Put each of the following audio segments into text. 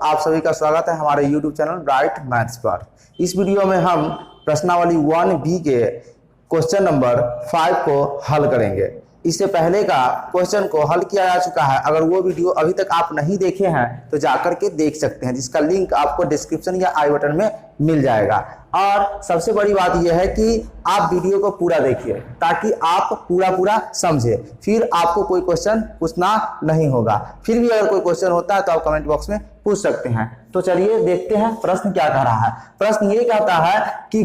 आप सभी का स्वागत है हमारे YouTube चैनल ब्राइट मैथ्स पर। इस वीडियो में हम प्रश्नावली 1B के क्वेश्चन नंबर 5 को हल करेंगे। इससे पहले का क्वेश्चन को हल किया जा चुका है। अगर वो वीडियो अभी तक आप नहीं देखे हैं तो जाकर के देख सकते हैं, जिसका लिंक आपको डिस्क्रिप्शन या आई बटन में मिल जाएगा। और सबसे बड़ी बात यह है कि आप वीडियो को पूरा देखिए ताकि आप पूरा समझे, फिर आपको कोई क्वेश्चन पूछना नहीं होगा। फिर भी अगर कोई क्वेश्चन होता है तो आप कमेंट बॉक्स में पूछ सकते हैं। तो चलिए देखते हैं प्रश्न क्या कह रहा है। प्रश्न ये कहता है कि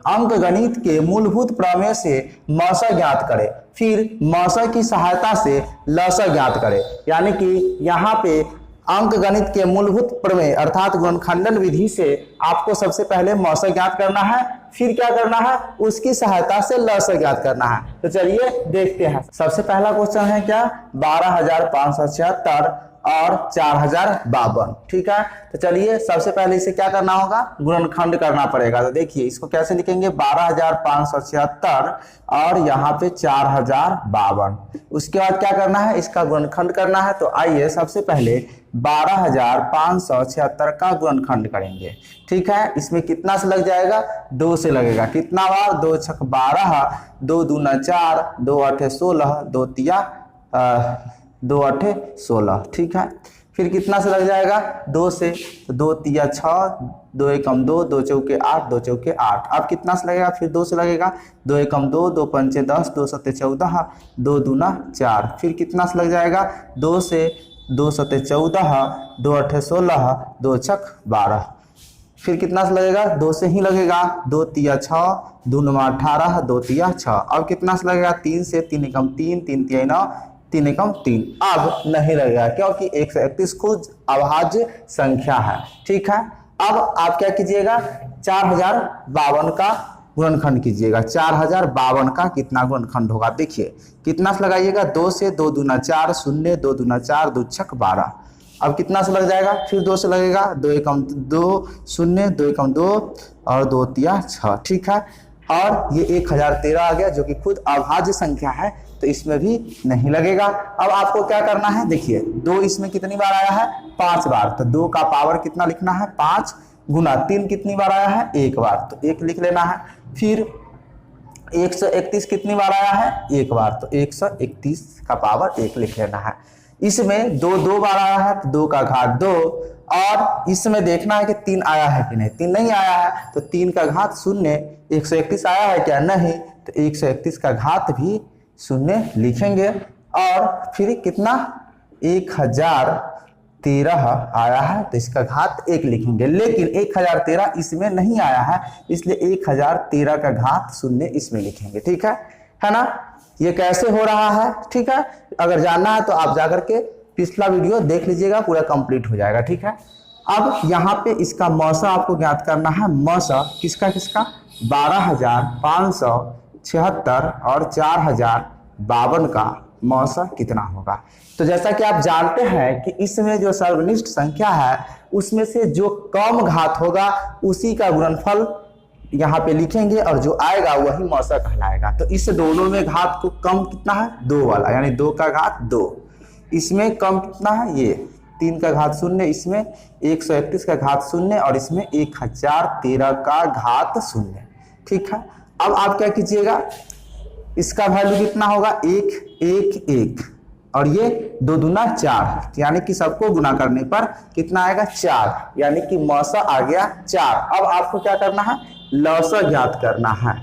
अंक गणित के मूलभूत प्रमेय से मौसा ज्ञात करें, फिर मौसा की सहायता से लसा ज्ञात करें। यानी कि यहाँ पे अंक गणित के मूलभूत प्रमेय अर्थात गुणनखंडन विधि से आपको सबसे पहले मौसा ज्ञात करना है, फिर क्या करना है, उसकी सहायता से लसा ज्ञात करना है। तो चलिए देखते हैं। सबसे पहला क्वेश्चन है क्या, 12,576 और 4,052। ठीक है, तो चलिए सबसे पहले इसे क्या करना होगा, गुणनखंड करना पड़ेगा। तो देखिए इसको कैसे लिखेंगे, 12,576 और यहाँ पे 4,052। उसके बाद क्या करना है, इसका गुणनखंड करना है। तो आइए सबसे पहले 12,576 का गुणनखंड करेंगे। ठीक है, इसमें कितना से लग जाएगा, 2 से लगेगा। कितना बार, 2 छक 12, 2 दूना 4, 2 आठे 16, 2 तिया 2 आठे 16। ठीक है, फिर कितना से लग जाएगा, 2 से, तो 2 तिया 6, 2 एकम 2, 2 चौके 8, 2 चौके 8। अब कितना से लगेगा, फिर 2 से लगेगा, 2 एकम 2, 2 पंचे 10, 2 सत्ते 14, 2 दूना 4। फिर कितना से लग जाएगा, 2 से, 2 सत्ते 14, 2 अठे 16, 2 छक 12। फिर कितना से लगेगा, 2 से ही लगेगा, 2 तिया 6, 2 नमा 18, 2 तिया 6। अब कितना से लगेगा, 3 से, 3 एकम 3, 3 तिया 9, 3 एकम 3। अब नहीं लगेगा क्योंकि 131 खुद अभाज्य संख्या है। ठीक है, अब आप क्या कीजिएगा, 4,052 का गुणनखंड कीजिएगा। 4,052 का कितना गुणनखंड होगा, देखिए कितना से लगाइएगा, 2 से, 2 दूना 4, 0, 2 दूना 4, 2 छक 12। अब कितना से लग जाएगा, फिर 2 से लगेगा, 2 एकम 2, 0, 2 एकम 2 और 2 तिया 6। ठीक है, और ये 1013 आ गया जो कि खुद अभाज्य संख्या है, तो इसमें भी नहीं लगेगा। अब आपको क्या करना है, देखिए 2 इसमें कितनी बार आया है, 5 बार। तो 2 का पावर कितना लिखना है, 5 गुना 3 कितनी बार आया है, 1 बार, तो 1 लिख लेना है। फिर 131 कितनी बार आया है, 1 बार, तो 131 का पावर 1 लिख लेना है। इसमें 2 बार आया है, तो 2 का घात 2, और इसमें देखना है कि 3 आया है कि नहीं। 3 नहीं आया है तो 3 का घात 0। 131 आया है क्या, नहीं, तो 131 का घात भी 0 लिखेंगे। और फिर कितना, 1013 आया है तो इसका घात 1 लिखेंगे। लेकिन 1013 इसमें नहीं आया है, इसलिए 1013 का घात 0 इसमें लिखेंगे। ठीक है ना, ये कैसे हो रहा है। ठीक है, अगर जानना है तो आप जाकर के पिछला वीडियो देख लीजिएगा, पूरा कंप्लीट हो जाएगा। ठीक है, अब यहाँ पे इसका मौसा आपको ज्ञात करना है। मौसा किसका 12,576 और 4,052 का मौसा कितना होगा। तो जैसा कि आप जानते हैं कि इसमें जो सर्वनिष्ठ संख्या है उसमें से जो कम घात होगा उसी का गुणनफल यहाँ पे लिखेंगे और जो आएगा वही मौसा कहलाएगा। तो इस दोनों में घात को कम कितना है, 2 वाला, यानी 2 का घात 2। इसमें कम कितना है, ये 3 का घात 0, इसमें 131 का घात 0 और इसमें 1013 का घात 0। ठीक है, अब आप क्या कीजिएगा, इसका वैल्यू कितना होगा, 1 1 1 और ये 2 दूना 4, यानी कि सबको गुना करने पर कितना आएगा, 4, यानी कि मौसा आ गया 4। अब आपको क्या करना है, लौसा ज्ञात करना है।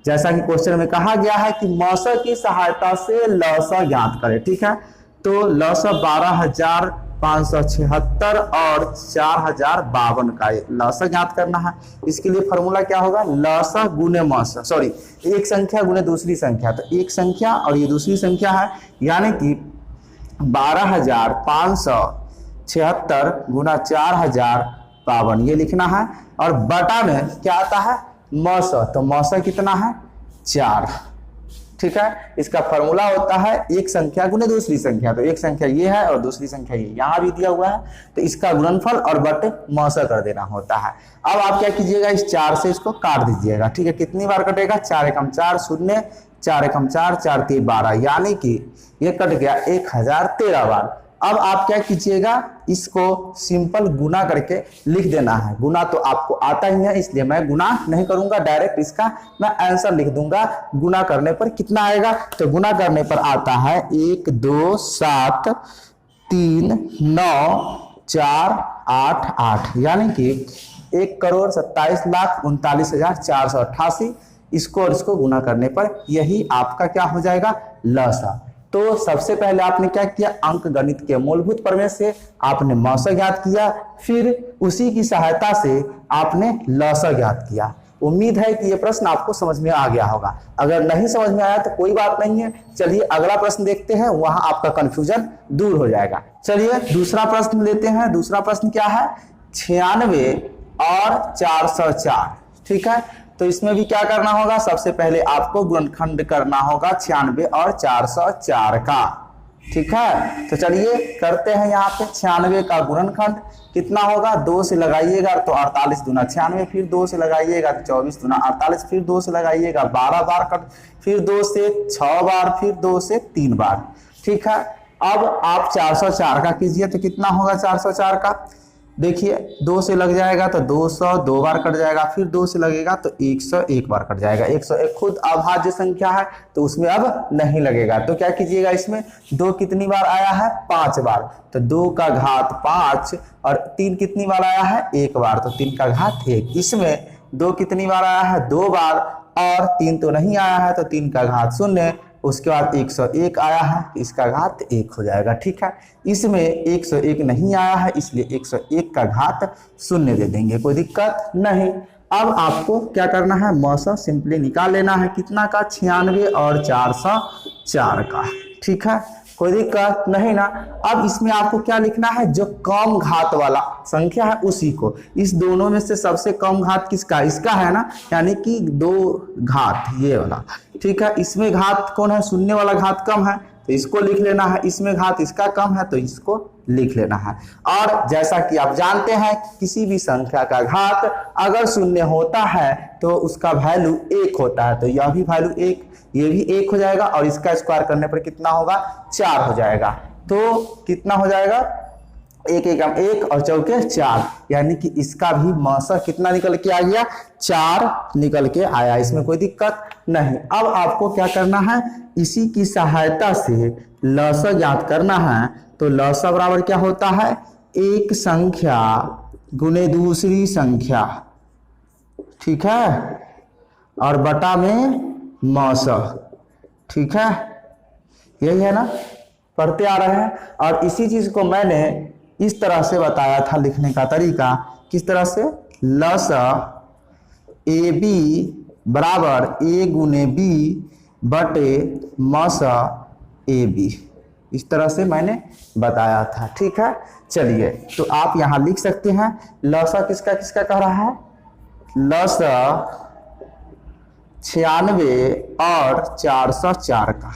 जैसा कि क्वेश्चन में कहा गया है कि मौसा की सहायता से लौसा ज्ञात करें। ठीक है, तो लौसा 12,576 और 4,052 का लौसा ज्ञात करना है। इसके लिए फॉर्मूला क्या होगा, लौसा गुने मौसा, सॉरी एक संख्या गुने दूसरी संख्या। तो एक संख्या और ये दूसरी संख्या है, यानी कि 12,576 गुना 4,052 ये लिखना है। और बटा में क्या आता है, मौसा, तो मौसा कितना है, 4। ठीक है, इसका फॉर्मूला होता है एक संख्या गुने दूसरी संख्या। तो एक संख्या ये है और दूसरी संख्या ये, यहाँ भी दिया हुआ है, तो इसका गुणनफल और बटे मौसा कर देना होता है। अब आप क्या कीजिएगा, इस 4 से इसको काट दीजिएगा। ठीक है, कितनी बार कटेगा, 4 एकम 4, 0, 4 एकम 4, 4 3 12, यानी कि ये कट गया 1013 बार। अब आप क्या कीजिएगा, इसको सिंपल गुना करके लिख देना है। गुना तो आपको आता ही है, इसलिए मैं गुना नहीं करूंगा, डायरेक्ट इसका मैं आंसर लिख दूंगा। गुना करने पर कितना आएगा, तो गुना करने पर आता है 1 2 7 3 9 4 8 8, यानी कि 1,27,39,39,488। इसको और इसको गुना करने पर यही आपका क्या हो जाएगा, लसा। तो सबसे पहले आपने क्या किया, अंक गणित के मूलभूत प्रमेय से आपने मौसा ज्ञात किया, फिर उसी की सहायता से आपने लसा ज्ञात किया। उम्मीद है कि यह प्रश्न आपको समझ में आ गया होगा। अगर नहीं समझ में आया तो कोई बात नहीं है, चलिए अगला प्रश्न देखते हैं, वहां आपका कंफ्यूजन दूर हो जाएगा। चलिए दूसरा प्रश्न लेते हैं। दूसरा प्रश्न क्या है, 96 और 404। ठीक है, तो इसमें भी क्या करना होगा, सबसे पहले आपको गुणनखंड करना होगा 96 और 404 का। ठीक है, तो चलिए करते हैं। यहाँ पे 96 का गुणनखंड कितना होगा, 2 से लगाइएगा तो 48 दूना 96, फिर 2 से लगाइएगा तो 24 दूना 48, फिर 2 से लगाइएगा 12 बार कट, फिर 2 से 6 बार, फिर 2 से 3 बार। ठीक है, अब आप 404 का कीजिए तो कितना होगा 404 का, देखिए 2 से लग जाएगा तो 200 2 बार कट जाएगा, फिर 2 से लगेगा तो 101 बार कट जाएगा। 101 खुद अभाज्य संख्या है तो उसमें अब नहीं लगेगा। तो क्या कीजिएगा, इसमें 2 कितनी बार आया है, 5 बार, तो 2 का घात 5, और 3 कितनी बार आया है, 1 बार, तो 3 का घात 1। इसमें 2 कितनी बार आया है, 2 बार, और 3 तो नहीं आया है तो 3 का घात 0, उसके बाद 101 आया है, इसका घात 1 हो जाएगा। ठीक है, इसमें 101 नहीं आया है, इसलिए 101 का घात 0 दे देंगे, कोई दिक्कत नहीं। अब आपको क्या करना है, मौसा सिंपली निकाल लेना है, कितना का, 96 और 404 का। ठीक है, कोई दिक्कत नहीं ना। अब इसमें आपको क्या लिखना है, जो कम घात वाला संख्या है उसी को। इस दोनों में से सबसे कम घात किसका, इसका है ना, यानी कि 2 घात ये वाला। ठीक है, इसमें घात कौन है, शून्य वाला घात कम है तो इसको लिख लेना है, इसमें घात इसका कम है तो इसको लिख लेना है। और जैसा कि आप जानते हैं किसी भी संख्या का घात अगर शून्य होता है तो उसका वैल्यू 1 होता है, तो यह भी वैल्यू 1, ये भी 1 हो जाएगा, और इसका स्क्वायर करने पर कितना होगा, 4 हो जाएगा। तो कितना हो जाएगा, 1 1 1 और चौके 4, यानी कि इसका भी मौसा कितना निकल के आ गया, 4 निकल के आया, इसमें कोई दिक्कत नहीं। अब आपको क्या करना है, इसी की सहायता से लसा ज्ञात करना है। तो लसा बराबर क्या होता है, एक संख्या गुने दूसरी संख्या, ठीक है, और बटा में मौसा। ठीक है, यही है ना, पढ़ते आ रहे हैं। और इसी चीज को मैंने इस तरह से बताया था लिखने का तरीका, किस तरह से, लसा ए बी बराबर ए गुने बी बटे मौसा ए बी, इस तरह से मैंने बताया था। ठीक है, चलिए तो आप यहां लिख सकते हैं, लसा किसका किसका कह रहा है, लसा 96 और 404 का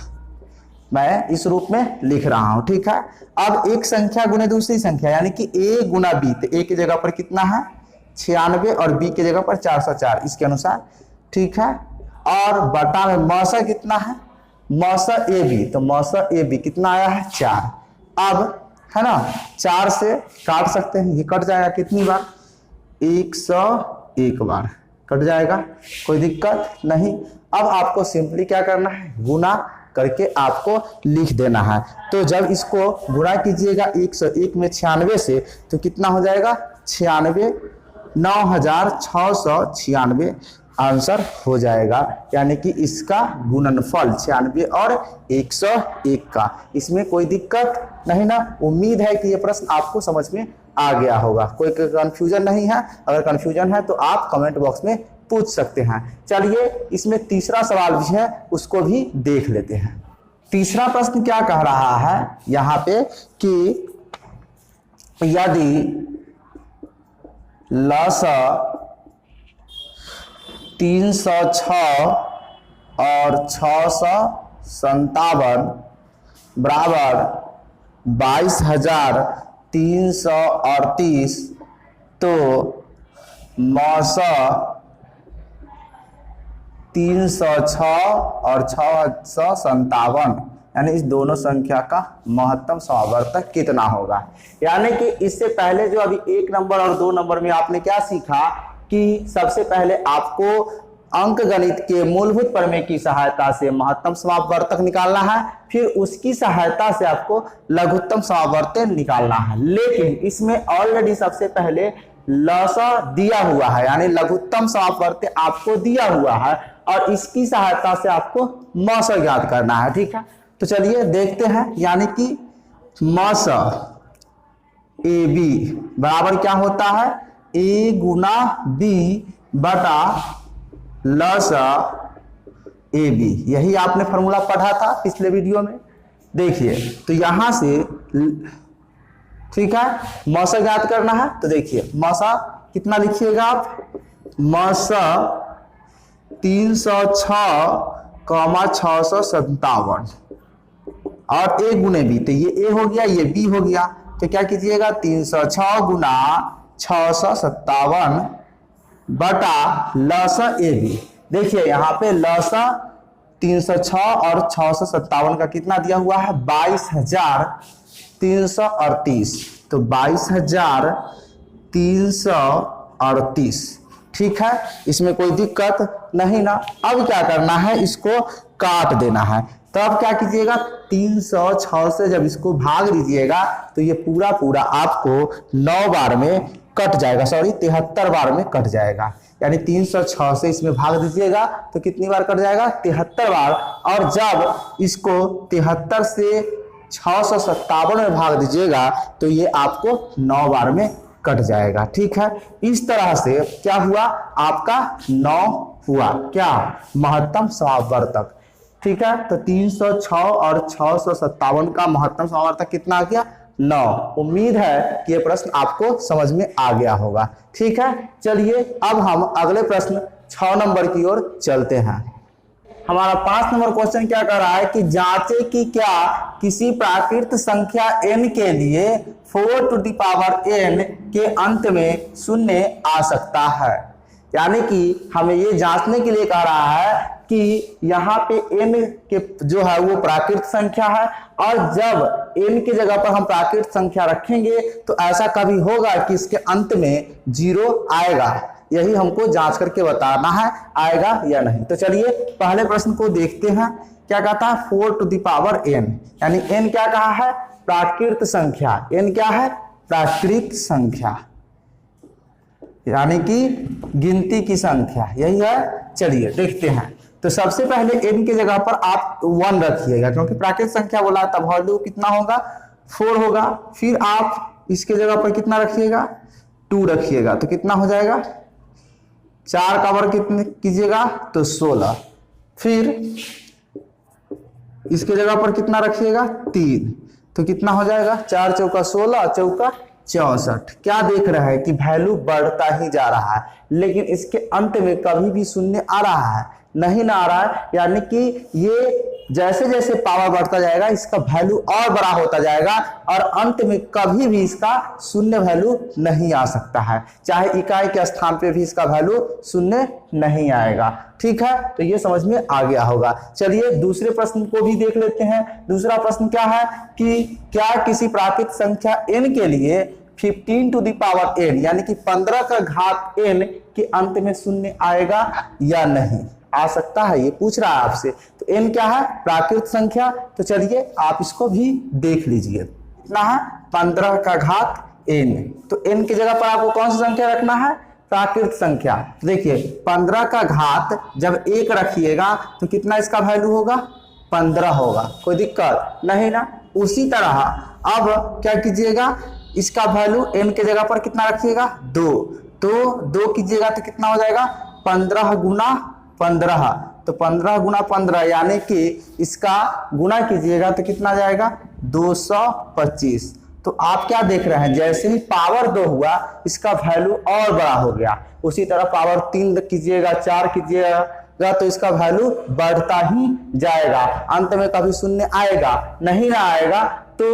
मैं इस रूप में लिख रहा हूं। ठीक है, अब एक संख्या गुने दूसरी संख्या, यानी कि a गुना b, तो a की जगह पर कितना है 96 और b की जगह पर 404 इसके अनुसार। ठीक है, और बटा में मौसा कितना है, मौसा ए बी, तो मौसा ए बी कितना आया है 4। अब है ना, 4 से काट सकते हैं, ये कट जाएगा कितनी बार, 101 बार कट जाएगा, कोई दिक्कत नहीं। अब आपको सिंपली क्या करना है, गुना करके आपको लिख देना है। तो जब इसको गुणा कीजिएगा 101 में 96 से तो कितना हो जाएगा, 96 9696 आंसर हो जाएगा, यानी कि इसका गुणनफल 96 और 101 का। इसमें कोई दिक्कत नहीं ना। उम्मीद है कि ये प्रश्न आपको समझ में आ गया होगा, कोई कंफ्यूजन नहीं है। अगर कंफ्यूजन है तो आप कमेंट बॉक्स में पूछ सकते हैं। चलिए इसमें तीसरा सवाल भी है, उसको भी देख लेते हैं। तीसरा प्रश्न क्या कह रहा है यहाँ पे कि यदि लसा 306 और 657 बराबर 22,338 तो मौसा 306 और 657 यानी इस दोनों संख्या का महत्तम समावर्तक कितना होगा। यानी कि इससे पहले जो अभी 1 नंबर और 2 नंबर में आपने क्या सीखा कि सबसे पहले आपको अंक गणित के मूलभूत प्रमेय की सहायता से महत्तम समावर्तक निकालना है, फिर उसकी सहायता से आपको लघुत्तम समावर्तक निकालना है। लेकिन इसमें ऑलरेडी सबसे पहले लसा दिया हुआ है, यानी लघुत्तम समावर्तक आपको दिया हुआ है और इसकी सहायता से आपको मस ज्ञात करना है। ठीक है, तो चलिए देखते हैं। यानी कि मस ए बी बराबर क्या होता है, ए गुना बी बटा लसा ए बी। यही आपने फॉर्मूला पढ़ा था पिछले वीडियो में। देखिए तो यहां से ठीक है मौसा ज्ञात करना है, तो देखिए मौसा कितना लिखिएगा आप, मौसा 306,657 और ए गुने बी, तो ये ए हो गया ये बी हो गया, तो क्या कीजिएगा 306 गुना 657 बटा लसा ए बी। देखिए यहाँ पे लसा 306 और 657 का कितना दिया हुआ है 22,338, तो 22,338। ठीक है, इसमें कोई दिक्कत नहीं ना। अब क्या करना है, इसको काट देना है। तो अब क्या कीजिएगा 306 से जब इसको भाग दीजिएगा तो ये पूरा पूरा आपको 9 बार में कट जाएगा, सॉरी 73 बार में कट जाएगा। यानी 306 से इसमें भाग दीजिएगा तो कितनी बार कट जाएगा 73 बार, और जब इसको 73 से 657 में भाग दीजिएगा तो ये आपको 9 बार में कट जाएगा। ठीक है, इस तरह से क्या हुआ आपका 9 हुआ क्या महत्तम समावर्तक। ठीक है, तो 306 और 657 का महत्तम समावर्तक कितना आ गया 9। उम्मीद है कि यह प्रश्न आपको समझ में आ गया होगा। ठीक है, चलिए अब हम अगले प्रश्न 6 नंबर की ओर चलते हैं। हमारा 5 नंबर क्वेश्चन क्या कर रहा है कि जांचे कि क्या किसी प्राकृत संख्या n के लिए 4 टू द पावर n के अंत में शून्य आ सकता है। यानी कि हमें ये जांचने के लिए कह रहा है कि यहाँ पे n के जो है वो प्राकृत संख्या है, और जब n की जगह पर हम प्राकृत संख्या रखेंगे तो ऐसा कभी होगा कि इसके अंत में 0 आएगा। यही हमको जांच करके बताना है आएगा या नहीं। तो चलिए पहले प्रश्न को देखते हैं। क्या कहता है 4 टू द पावर n, यानी n क्या कहा है प्राकृत संख्या। n क्या है प्राकृत संख्या, यानी कि गिनती की संख्या, यही है। चलिए देखते हैं। तो सबसे पहले n की जगह पर आप 1 रखिएगा, क्योंकि प्राकृत संख्या बोला तब वैल्यू कितना होगा 4 होगा। फिर आप इसके जगह पर कितना रखिएगा 2 रखिएगा, तो कितना हो जाएगा 4 का वर्ग कितने कीजिएगा तो 16। फिर इसके जगह पर कितना रखिएगा 3, तो कितना हो जाएगा 4 चौका 16 चौका 64। क्या देख रहे हैं कि वैल्यू बढ़ता ही जा रहा है, लेकिन इसके अंत में कभी भी शून्य आ रहा है नहीं ना आ रहा है। यानी कि ये जैसे जैसे पावर बढ़ता जाएगा इसका वैल्यू और बड़ा होता जाएगा, और अंत में कभी भी इसका शून्य वैल्यू नहीं आ सकता है। चाहे इकाई के स्थान पे भी इसका वैल्यू शून्य नहीं आएगा। ठीक है, तो ये समझ में आ गया होगा। चलिए दूसरे प्रश्न को भी देख लेते हैं। दूसरा प्रश्न क्या है कि क्या किसी प्राकृत संख्या n के लिए 15 टू द पावर n, यानी कि 15 का घात n के अंत में शून्य आएगा या नहीं आ सकता है, ये पूछ रहा है आपसे। तो n क्या है प्राकृत संख्या, तो चलिए आप इसको भी देख लीजिए। कितना है 15 का घात n, तो n की जगह पर आपको कौन सी संख्या रखना है प्राकृत संख्या। तो देखिए 15 का घात जब 1 रखिएगा तो कितना इसका वैल्यू होगा 15 होगा, कोई दिक्कत नहीं ना। उसी तरह अब क्या कीजिएगा इसका वैल्यू n के जगह पर कितना रखिएगा 2, तो 2 कीजिएगा तो कितना हो जाएगा 15 गुना 15, तो 15 गुना 15 यानी कि इसका गुना कीजिएगा तो कितना जाएगा 225। तो आप क्या देख रहे हैं जैसे ही पावर 2 हुआ इसका वैल्यू और बड़ा हो गया। उसी तरह पावर 3 कीजिएगा 4 कीजिएगा तो इसका वैल्यू बढ़ता ही जाएगा, अंत में कभी शून्य आएगा नहीं ना आएगा। तो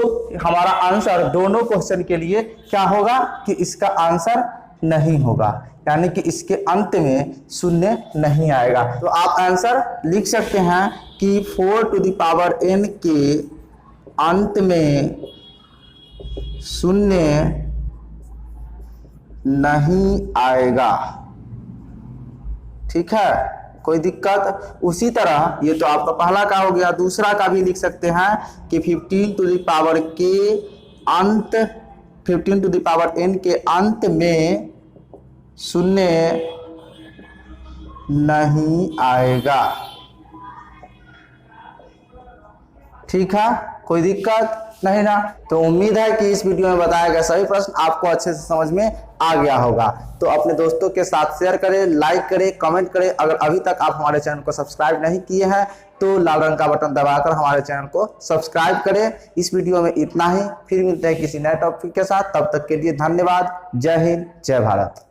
हमारा आंसर दोनों क्वेश्चन के लिए क्या होगा कि इसका आंसर नहीं होगा, यानी कि इसके अंत में शून्य नहीं आएगा। तो आप आंसर लिख सकते हैं कि 4 टू द पावर n के अंत में शून्य नहीं आएगा। ठीक है, कोई दिक्कत? उसी तरह ये तो आपका पहला का हो गया, दूसरा का भी लिख सकते हैं कि 15 टू द पावर के अंत 15 टू द पावर n के अंत में शून्य नहीं आएगा। ठीक है, कोई दिक्कत नहीं ना? तो उम्मीद है कि इस वीडियो में बताया गया सभी प्रश्न आपको अच्छे से समझ में आ गया होगा। तो अपने दोस्तों के साथ शेयर करें, लाइक करें, कमेंट करें। अगर अभी तक आप हमारे चैनल को सब्सक्राइब नहीं किए हैं तो लाल रंग का बटन दबाकर हमारे चैनल को सब्सक्राइब करें। इस वीडियो में इतना ही, फिर मिलते हैं किसी नए टॉपिक के साथ। तब तक के लिए धन्यवाद। जय हिंद, जय भारत।